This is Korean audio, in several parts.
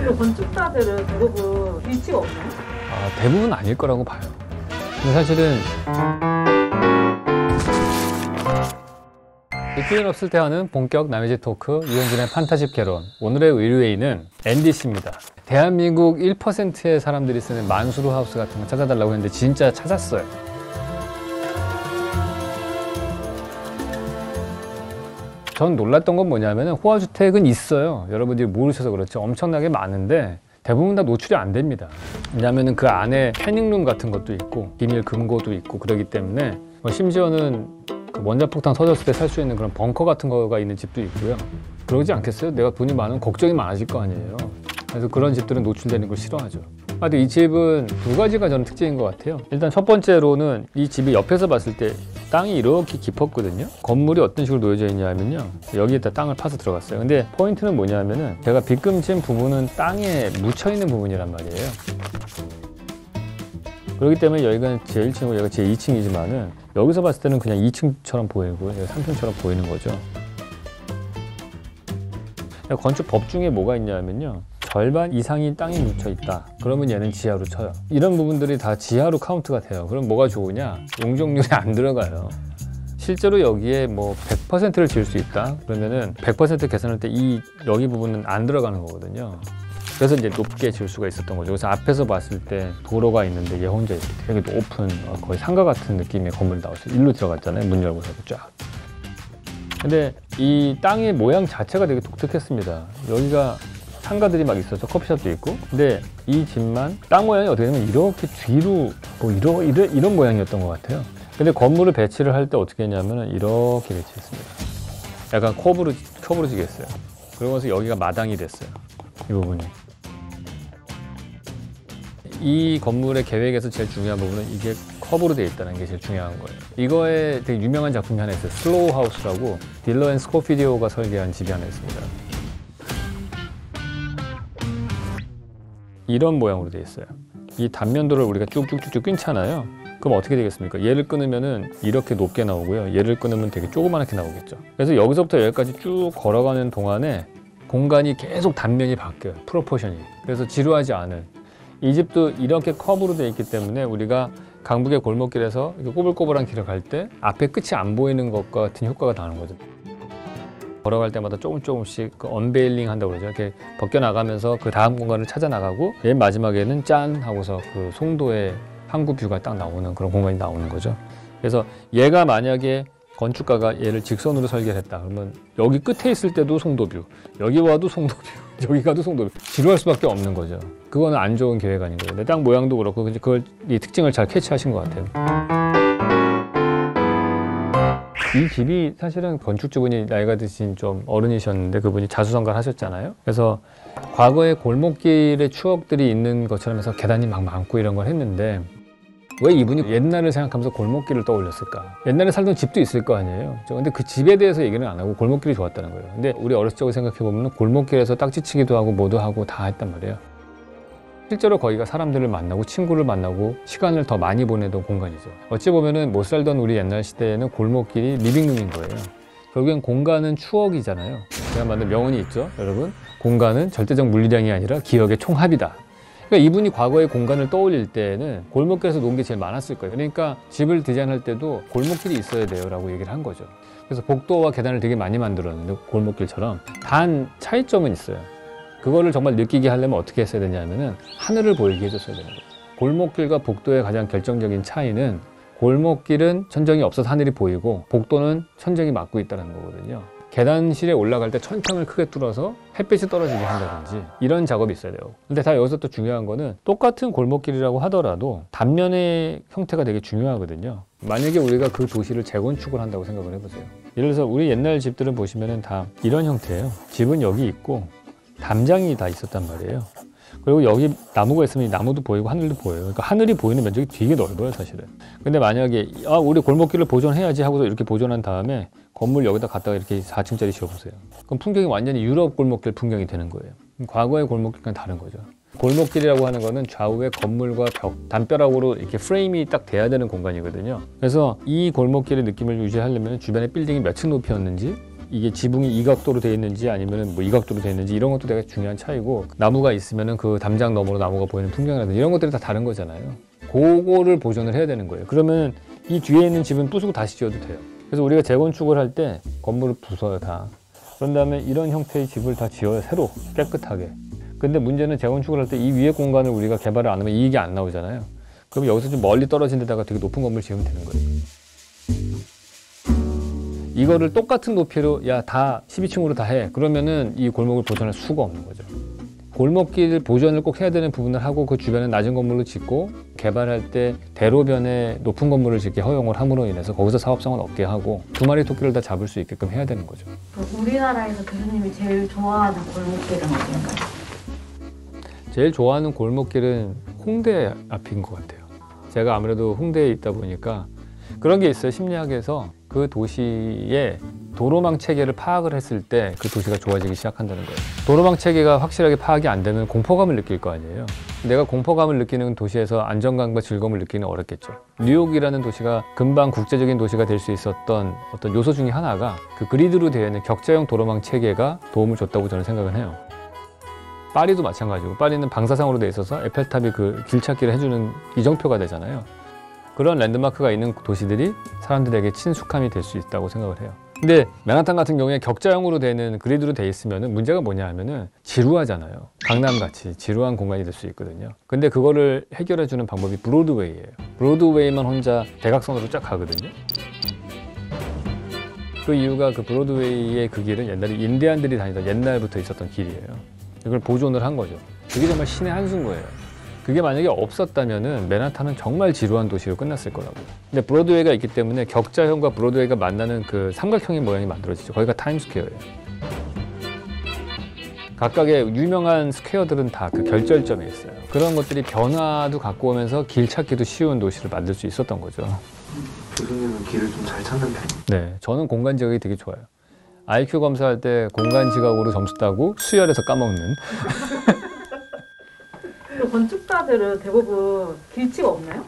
근데 건축사들은 대부분 위치가 없나요? 대부분 아닐 거라고 봐요. 근데 사실은 기회는 없을 때 하는 본격 남의 집 토크 유현진의 판타집 개론. 오늘의 의뢰인은 NDC입니다. 대한민국 1%의 사람들이 쓰는 만수르 하우스 같은 거 찾아달라고 했는데 진짜 찾았어요. 전 놀랐던 건 뭐냐면 호화주택은 있어요. 여러분들이 모르셔서 그렇죠. 엄청나게 많은데 대부분 다 노출이 안 됩니다. 왜냐하면 그 안에 패닝룸 같은 것도 있고 비밀 금고도 있고 그러기 때문에 심지어는 그 원자폭탄 터졌을 때 살 수 있는 그런 벙커 같은 거가 있는 집도 있고요. 그러지 않겠어요? 내가 돈이 많으면 걱정이 많아질 거 아니에요. 그래서 그런 집들은 노출되는 걸 싫어하죠. 근데 이 집은 두 가지가 저는 특징인 것 같아요. 일단 첫 번째로는 이 집이 옆에서 봤을 때 땅이 이렇게 깊었거든요. 건물이 어떤 식으로 놓여져 있냐면요, 여기에다 땅을 파서 들어갔어요. 근데 포인트는 뭐냐면은 제가 빗금친 부분은 땅에 묻혀있는 부분이란 말이에요. 그렇기 때문에 여기가 제 1층이고 여기가 제 2층이지만은 여기서 봤을 때는 그냥 2층처럼 보이고 여기 3층처럼 보이는 거죠. 건축 법 중에 뭐가 있냐면요, 절반 이상이 땅에 묻혀 있다. 그러면 얘는 지하로 쳐요. 이런 부분들이 다 지하로 카운트가 돼요. 그럼 뭐가 좋으냐? 용적률이 안 들어가요. 실제로 여기에 뭐 100%를 지을 수 있다. 그러면은 100% 계산할 때 여기 부분은 안 들어가는 거거든요. 그래서 이제 높게 지을 수가 있었던 거죠. 그래서 앞에서 봤을 때 도로가 있는데 얘 혼자 이렇게 되게 높은 거의 상가 같은 느낌의 건물이 나왔어요. 일로 들어갔잖아요. 문 열고서 쫙. 근데 이 땅의 모양 자체가 되게 독특했습니다. 여기가 상가들이 막 있어서 커피숍도 있고, 근데 이 집만 땅 모양이 어떻게 되면 이렇게 뒤로 뭐 이런 모양이었던 것 같아요. 근데 건물을 배치를 할 때 어떻게 했냐면 이렇게 배치했습니다. 약간 커브로지게 했어요. 그러면서 여기가 마당이 됐어요. 이 부분이. 이 건물의 계획에서 제일 중요한 부분은 이게 커브로 되어 있다는 게 제일 중요한 거예요. 이거에 되게 유명한 작품이 하나 있어요. 슬로우 하우스라고 딜러 앤 스코피디오가 설계한 집이 하나 있습니다. 이런 모양으로 되어 있어요. 이 단면도를 우리가 쭉쭉쭉쭉 끊잖아요. 그럼 어떻게 되겠습니까? 얘를 끊으면은 이렇게 높게 나오고요. 얘를 끊으면 되게 조그맣게 나오겠죠. 그래서 여기서부터 여기까지 쭉 걸어가는 동안에 공간이 계속 단면이 바뀌어요. 프로포션이. 그래서 지루하지 않은. 이 집도 이렇게 커브로 되어 있기 때문에 우리가 강북의 골목길에서 이렇게 꼬불꼬불한 길을 갈 때 앞에 끝이 안 보이는 것과 같은 효과가 나는 거죠. 걸어갈 때마다 조금씩 그 언베일링 한다고 그러죠. 이렇게 벗겨나가면서 그 다음 공간을 찾아 나가고 맨 마지막에는 짠 하고서 그 송도의 항구 뷰가 딱 나오는 그런 공간이 나오는 거죠. 그래서 얘가 만약에 건축가가 얘를 직선으로 설계를 했다 그러면 여기 끝에 있을 때도 송도뷰, 여기 와도 송도뷰, 여기 가도 송도뷰. 지루할 수밖에 없는 거죠. 그거는 안 좋은 계획 아닌 거예요. 근데 땅 모양도 그렇고 이 특징을 잘 캐치하신 것 같아요. 이 집이 사실은 건축주분이 나이가 드신 좀 어른이셨는데 그분이 자수성가를 하셨잖아요. 그래서 과거의 골목길의 추억들이 있는 것처럼 해서 계단이 막 많고 이런 걸 했는데 왜 이분이 옛날을 생각하면서 골목길을 떠올렸을까? 옛날에 살던 집도 있을 거 아니에요. 근데 그 집에 대해서 얘기는 안 하고 골목길이 좋았다는 거예요. 근데 우리 어렸을 적을 생각해보면 골목길에서 딱지치기도 하고 뭐도 하고 다 했단 말이에요. 실제로 거기가 사람들을 만나고 친구를 만나고 시간을 더 많이 보내던 공간이죠. 어찌 보면은 못 살던 우리 옛날 시대에는 골목길이 리빙룸인 거예요. 결국엔 공간은 추억이잖아요. 제가 만든 명언이 있죠, 여러분. 공간은 절대적 물리량이 아니라 기억의 총합이다. 그러니까 이분이 과거의 공간을 떠올릴 때는 골목길에서 논 게 제일 많았을 거예요. 그러니까 집을 디자인할 때도 골목길이 있어야 돼요 라고 얘기를 한 거죠. 그래서 복도와 계단을 되게 많이 만들었는데 골목길처럼. 단 차이점은 있어요. 그거를 정말 느끼게 하려면 어떻게 했어야 되냐면은 하늘을 보이게 해줬어야 되는 거예요. 골목길과 복도의 가장 결정적인 차이는 골목길은 천정이 없어서 하늘이 보이고 복도는 천정이 막고 있다는 거거든요. 계단실에 올라갈 때 천창을 크게 뚫어서 햇빛이 떨어지게 한다든지 이런 작업이 있어야 돼요. 근데 다 여기서 또 중요한 거는 똑같은 골목길이라고 하더라도 단면의 형태가 되게 중요하거든요. 만약에 우리가 그 도시를 재건축을 한다고 생각을 해보세요. 예를 들어서 우리 옛날 집들은 보시면은 다 이런 형태예요. 집은 여기 있고 담장이 다 있었단 말이에요. 그리고 여기 나무가 있으면 나무도 보이고 하늘도 보여요. 그러니까 하늘이 보이는 면적이 되게 넓어요, 사실은. 근데 만약에 우리 골목길을 보존해야지 하고서 이렇게 보존한 다음에 건물 여기다 갖다가 이렇게 4층짜리 지어보세요. 그럼 풍경이 완전히 유럽 골목길 풍경이 되는 거예요. 과거의 골목길과는 다른 거죠. 골목길이라고 하는 거는 좌우의 건물과 벽, 담벼락으로 이렇게 프레임이 딱 돼야 되는 공간이거든요. 그래서 이 골목길의 느낌을 유지하려면 주변에 빌딩이 몇 층 높이였는지 이게 지붕이 이 각도로 되어 있는지 아니면 뭐 이 각도로 되어 있는지 이런 것도 되게 중요한 차이고, 나무가 있으면은 그 담장 너머로 나무가 보이는 풍경이라든지 이런 것들이 다 다른 거잖아요. 그거를 보존을 해야 되는 거예요. 그러면 이 뒤에 있는 집은 부수고 다시 지어도 돼요. 그래서 우리가 재건축을 할 때 건물을 부숴요, 다. 그런 다음에 이런 형태의 집을 다 지어요, 새로 깨끗하게. 근데 문제는 재건축을 할 때 이 위에 공간을 우리가 개발을 안 하면 이익이 안 나오잖아요. 그럼 여기서 좀 멀리 떨어진 데다가 되게 높은 건물 지으면 되는 거예요. 이거를 똑같은 높이로 야 다 12층으로 다 해. 그러면은 이 골목을 보존할 수가 없는 거죠. 골목길 보존을 꼭 해야 되는 부분을 하고 그 주변에 낮은 건물로 짓고, 개발할 때 대로변에 높은 건물을 짓게 허용을 함으로 인해서 거기서 사업성을 얻게 하고 두 마리 토끼를 다 잡을 수 있게끔 해야 되는 거죠. 우리나라에서 교수님이 제일 좋아하는 골목길은 어딘가요? 제일 좋아하는 골목길은 홍대 앞인 것 같아요. 제가 아무래도 홍대에 있다 보니까 그런 게 있어요. 심리학에서 그 도시의 도로망 체계를 파악을 했을 때 그 도시가 좋아지기 시작한다는 거예요. 도로망 체계가 확실하게 파악이 안 되면 공포감을 느낄 거 아니에요. 내가 공포감을 느끼는 도시에서 안정감과 즐거움을 느끼는 건 어렵겠죠. 뉴욕이라는 도시가 금방 국제적인 도시가 될 수 있었던 어떤 요소 중에 하나가 그 그리드로 되어 있는 격자형 도로망 체계가 도움을 줬다고 저는 생각을 해요. 파리도 마찬가지고, 파리는 방사상으로 돼 있어서 에펠탑이 그 길찾기를 해주는 이정표가 되잖아요. 그런 랜드마크가 있는 도시들이 사람들에게 친숙함이 될 수 있다고 생각을 해요. 근데 맨하탄 같은 경우에 격자형으로 되는 그리드로 돼 있으면 문제가 뭐냐 하면은 지루하잖아요. 강남같이 지루한 공간이 될 수 있거든요. 근데 그거를 해결해 주는 방법이 브로드웨이예요. 브로드웨이만 혼자 대각선으로 쫙 가거든요. 그 이유가 그 브로드웨이의 그 길은 옛날에 인디안들이 다니던 옛날부터 있었던 길이에요. 이걸 보존을 한 거죠. 그게 정말 신의 한 수인 거예요. 그게 만약에 없었다면은 맨하탄은 정말 지루한 도시로 끝났을 거라고. 근데 브로드웨이가 있기 때문에 격자형과 브로드웨이가 만나는 그 삼각형의 모양이 만들어지죠. 거기가 타임스퀘어예요. 각각의 유명한 스퀘어들은 다 그 결절점에 있어요. 그런 것들이 변화도 갖고 오면서 길 찾기도 쉬운 도시를 만들 수 있었던 거죠. 교수님은 길을 좀 잘 찾는 편이에요? 네, 저는 공간 지각이 되게 좋아요. IQ 검사할 때 공간 지각으로 점수 따고 수열해서 까먹는. 건축가들은 대부분 길치가 없나요?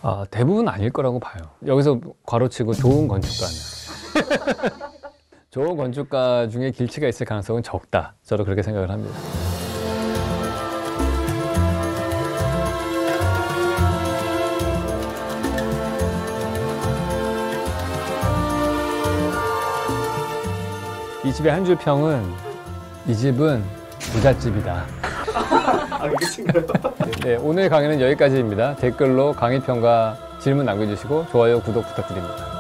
아, 대부분 아닐 거라고 봐요. 여기서 괄호치고 좋은 건축가는. 좋은 건축가 중에 길치가 있을 가능성은 적다. 저도 그렇게 생각을 합니다. 이 집의 한 줄 평은 이 집은 부잣집이다. 아, 끝인가요? 네, 오늘 강의는 여기까지입니다. 댓글로 강의 평가 질문 남겨주시고 좋아요, 구독 부탁드립니다.